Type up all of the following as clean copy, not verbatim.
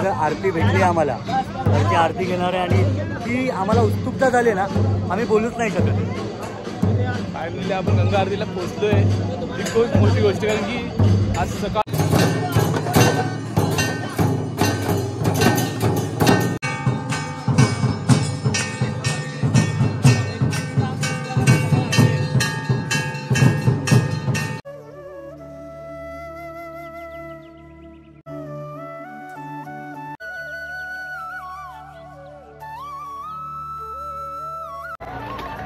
नशिबाने आरती भेटली आम्हाला, तर ती आरती घेणार आहे आणि ती आम्हाला उत्सुकता झाली ना, आम्ही बोलूच नाही शकत। फायनली आपण गंगा आरतीला पोहोचलोय, ही खूप मोठी गोष्ट, कारण की आज सकाळ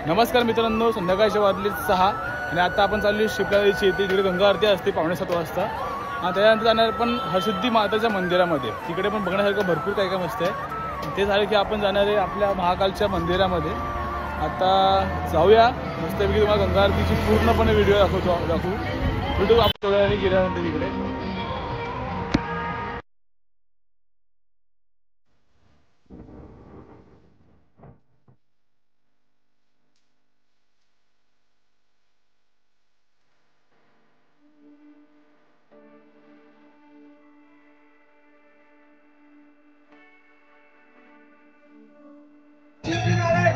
नमस्कार मित्रांनो, संध्याकाळच्या वाजले 6 आणि आता आपण चाललो शिपलादेवीची येथे, तिकडे गंगा आरती असते 5:15 वाजता आणि त्याच्यानंतर जाणार पण हरसिद्धी माताच्या मंदिरामध्ये। तिकडे पण बघण्यासारखं भरपूर काय काय मस्त आहे। ते झालं की आपण जाणार आहे आपल्या महाकालच्या मंदिरामध्ये। आता जाऊया मस्तपैकी, तुम्हाला गंगा आरतीची पूर्णपणे व्हिडिओ दाखवू व्हिडिओ आपण थोड्या वेळाने गेल्यानंतर तिकडे।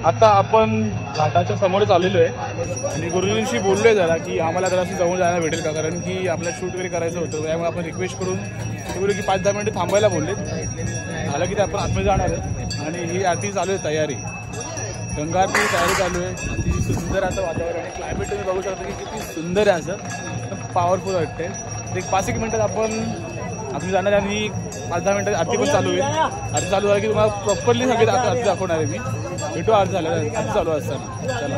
आता आपण घाटाच्या समोरच आलेलो आहे आणि गुरुजींशी बोललोय जरा की आम्हाला जराशी जवळ जायला भेटेल का, कारण की आपल्याला शूट वगैरे करायचं होतं। त्यामुळे आपण रिक्वेस्ट करून ते बोलले की 5-10 मिनिटं थांबायला बोललेत। झालं की ते आपण आतमध्ये जाणार आहे आणि ही आरती चालू आहे, तयारी गंगा आरती तयारी चालू आहे। अतिशय सुंदर असं वातावरण आहे, क्लायमेट तुम्ही बघू शकता की किती सुंदर आहे, असं पॉवरफुल वाटते। एक 5-1 मिनिटात आपण जाणार आणि 5-10 मिनिटात आरती पण चालू होईल। आरती चालू झाली की तुम्हाला प्रॉपरली सगळे आरती दाखवणार आहे मी। भेटू आरती झालं, आरती चालू असताना। चला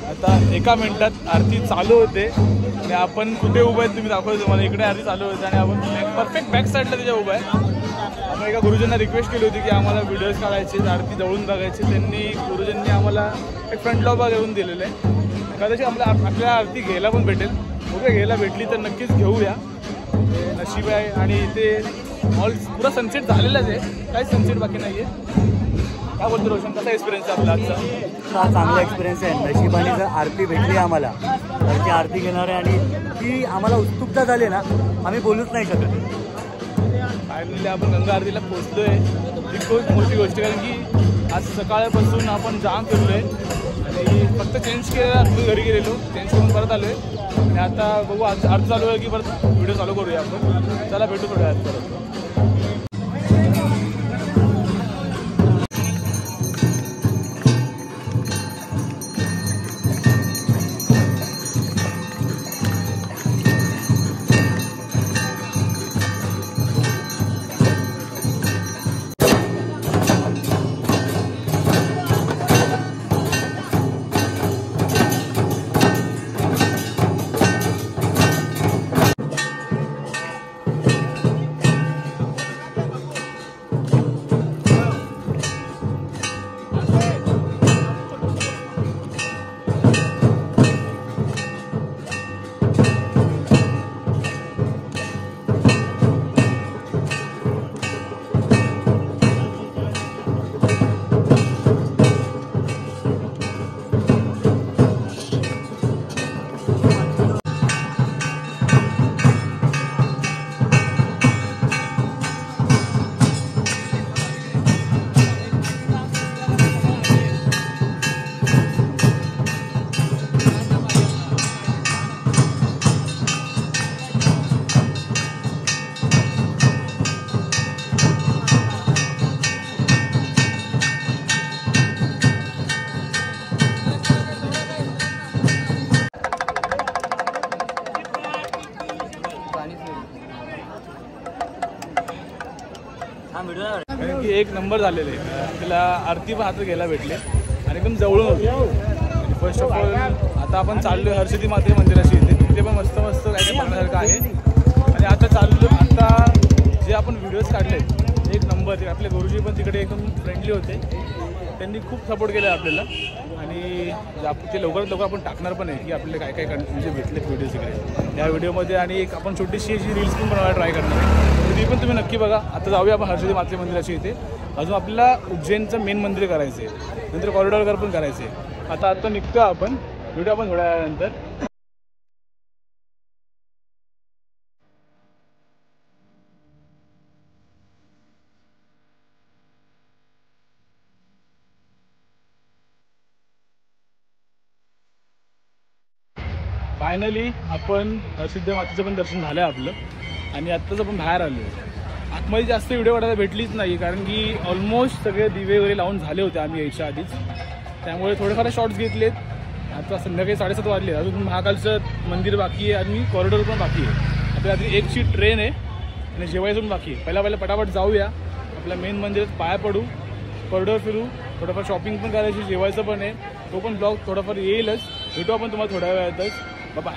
आता 1 मिनिटात आरती चालू होते आणि आपण कुठे उभं आहेत तुम्ही दाखवतो तुम्हाला। इकडे आरती चालू होते आणि आपण परफेक्ट बॅक साईडला त्याच्या उभं आहे। आपण एका गुरुजींना रिक्वेस्ट केली होती की आम्हाला व्हिडिओज काढायचे, आरती जवळून बघायची। गुरुजींनी आम्हाला एक फ्रंट लॉबा घेऊन दिलेलं आहे, कदाचित आपल्याला आरती घ्यायला पण भेटेल। बघूया, घ्यायला भेटली तर नक्कीच घेऊया, नशीब आहे। आणि इथे ऑल पुरा सनसेट झालेलाच आहे, काहीच सनसेट बाकी नाही आहे। काय बोलतो रोशन, कसा एक्सपिरियन्स आहे आपला आजचा? चांगला एक्सपिरियन्स आहे। नशिबाने जर आरती भेटली आम्हाला, तर ती आरती घेणार आहे आणि ती आम्हाला उत्सुकता झाली ना, आम्ही बोलूच नाही शकत। फायनली आपण गंगा आरतीला पोहोचलोय, ही खूप मोठी गोष्ट, कारण की आज सकाळपासून आपण जाम फिरलोय आणि फक्त चेंज केलेला घरी गेलेलो, चेंज करून परत आलोय आणि आता बघू आज आरती चालू आहे की परत व्हिडिओ चालू करूया आपण। चला भेटू थोड्या वेळात परत। कारण की एक नंबर झालेले, तिला आरती पण हातात घ्यायला भेटले आणि एकदम जवळून होते। फर्स्ट ऑफ ऑल आता आपण चाललो हरसिद्धी माते मंदिराशी इथे, तिथे पण मस्त मस्त काय बघण्यासारखं आहे। आणि आता चाललो, आता जे आपण व्हिडिओज काढले एक नंबर, आपले गुरुजी पण तिकडे एकदम फ्रेंडली होते, त्यांनी खूप सपोर्ट केला आपल्याला। आणि ते लवकरात लवकर आपण टाकणार पण आहे की आपल्याला काय काय म्हणजे भेटले व्हिडिओज इकडे या व्हिडिओमध्ये। आणि एक आपण छोटीशी अशी रील्स पण बनवायला ट्राय करणार आहे, ती पण तुम्ही नक्की बघा। आता जाऊया आपण हरसिद्धी माते मंदिराची इथे, अजून आपल्याला उज्जैनचं मेन मंदिर करायचं आहे, नंतर कॉरिडॉर पण करायचं आहे। आता निघतो आपण, व्हिडिओ आपण थोड्या वेळानंतर। फायनली आपण सिद्ध मातेचं पण दर्शन झालं आहे आपलं आणि आत्ताच आपण बाहेर आलो आहे. आतमध्ये जास्त व्हिडिओ काढायला भेटलीच नाही कारण की ऑलमोस्ट सगळे दिवे वगैरे लावून झाले होते आम्ही यायच्या आधीच, त्यामुळे थोडेफार शॉर्ट्स घेतलेत. आता संध्याकाळी 7:30 वाजले, अजून महाकालचं मंदिर बाकी आहे आणि कॉरिडॉर पण बाकी आहे. आता रात्री 1ची ट्रेन आहे आणि जेवायचं पण बाकी आहे. पहिला पटापट जाऊया आपल्या मेन मंदिरात, पाया पडू, कॉरिडॉर फिरू, थोडंफार शॉपिंग पण करायची, जेवायचं पण आहे. तो पण ब्लॉग थोडाफार येईलच, भेटू आपण तुम्हाला थोड्या वेळातच. बाय.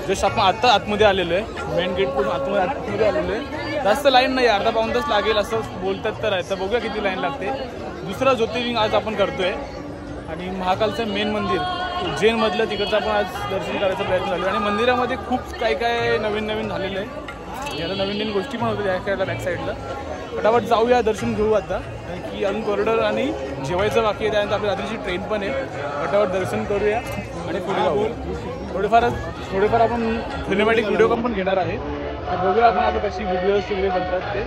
जस्ट आपण आत्ता आतमध्ये आलेलो आहे, मेन गेट पण आतमध्ये आलेलो आहे. जास्त लाईन नाही, अर्धा पाऊण तास लागेल असं बोलतात तर आहे. तर बघूया किती लाईन लागते. दुसरा ज्योतिर्लिंग आज आपण करतोय आणि महाकालचं मेन मंदिर उज्जैनमधलं तिकडचं आपण आज दर्शन करायचा प्रयत्न झालो. आणि मंदिरामध्ये खूप काय नवीन झालेलं आहे. याला नवीन गोष्टी पण होत्या त्या साईडला, बॅक साईडला. फटाफट जाऊया, दर्शन घेऊ आता, कारण की अजून कॉरिडॉर आणि जेवायचं बाकी आहे. त्यानंतर आपली रात्रीची ट्रेन पण आहे. फटाफट दर्शन करूया आणि पुढे जाऊ. थोडेफार आपण सिनेमॅटिक व्हिडिओ पण घेणार आहे. तर बघूया आपण आता कशी व्हिडिओज वगैरे बनतात ते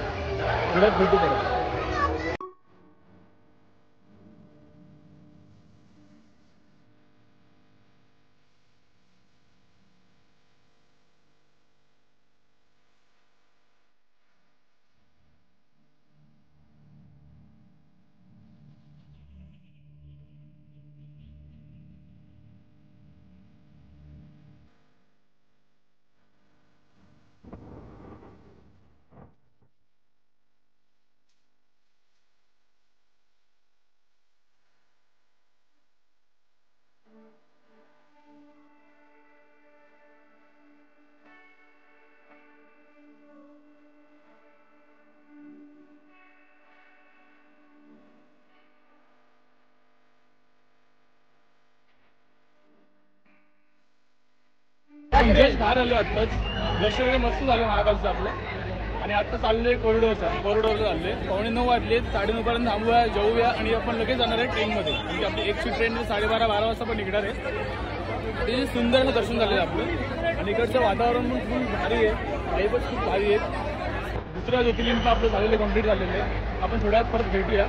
पुढ्यात भेटू पडतात. जस्ट बाहेर आलो आत्ताच. दर्शन वगैरे मस्त झालं महाकालचं आपलं. आणि आत्ता चाललोय कॉरिडॉरला चाललोय. 9:15 वाजले, 9:30 पर्यंत थांबूया, जाऊया आणि आपण लगेच जाणार आहे ट्रेनमध्ये. म्हणजे आपली 1ची ट्रेन 12:30 वाजता पण निघणार आहे. ते सुंदर असं दर्शन झालं आहे आपलं. आणि इकडचं वातावरण पण खूप भारी आहे, काही पण खूप भारी आहे. दुसऱ्या ज्योतिर्लिंग पण आपलं झालेलं कम्प्लीट झालेलं आहे. आपण थोड्या वेळात परत भेटूया.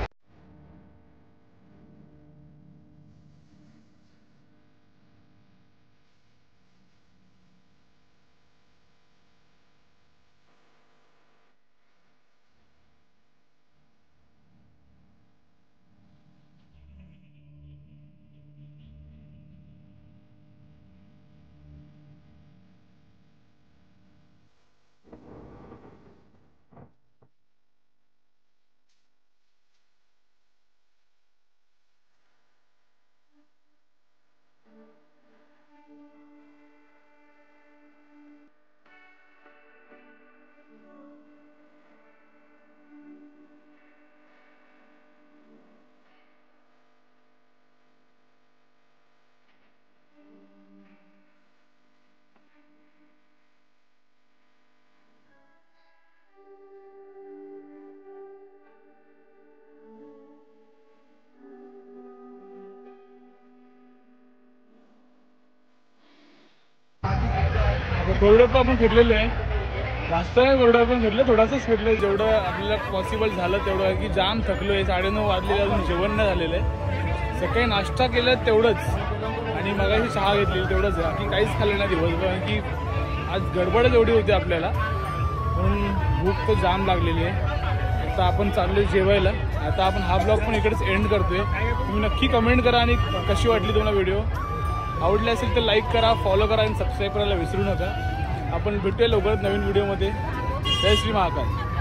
कॉरिडॉर पण आपण फिरलेलो आहे. जास्त नाही कॉरिडॉर पण फिरलं, थोडासाच फिरलं जेवढं आपल्याला पॉसिबल झालं तेवढं. की जाम थकलो आहे, 9:30 वाजलेले, अजून जेवण नाही झालेलं आहे. सकाळी नाश्ता केलं तेवढंच आणि मगाशी चहा घेतलेली तेवढंच आहे. की काहीच खाल्लं नाही दिवसभर, की आज गडबडच एवढी होती आपल्याला, म्हणून भूक तर जाम लागलेली आहे. आता आपण चाललो आहे जेवायला. आता आपण हा ब्लॉग पण इकडेच एंड करतोय. तुम्ही नक्की कमेंट करा आणि कशी वाटली तुम्हाला व्हिडिओ. आवडले असेल तर लाईक करा, फॉलो करा आणि सबस्क्राईब करायला विसरू नका. आपण भेटूया लवकरच नवीन व्हिडिओमध्ये. जय श्री महाकाल.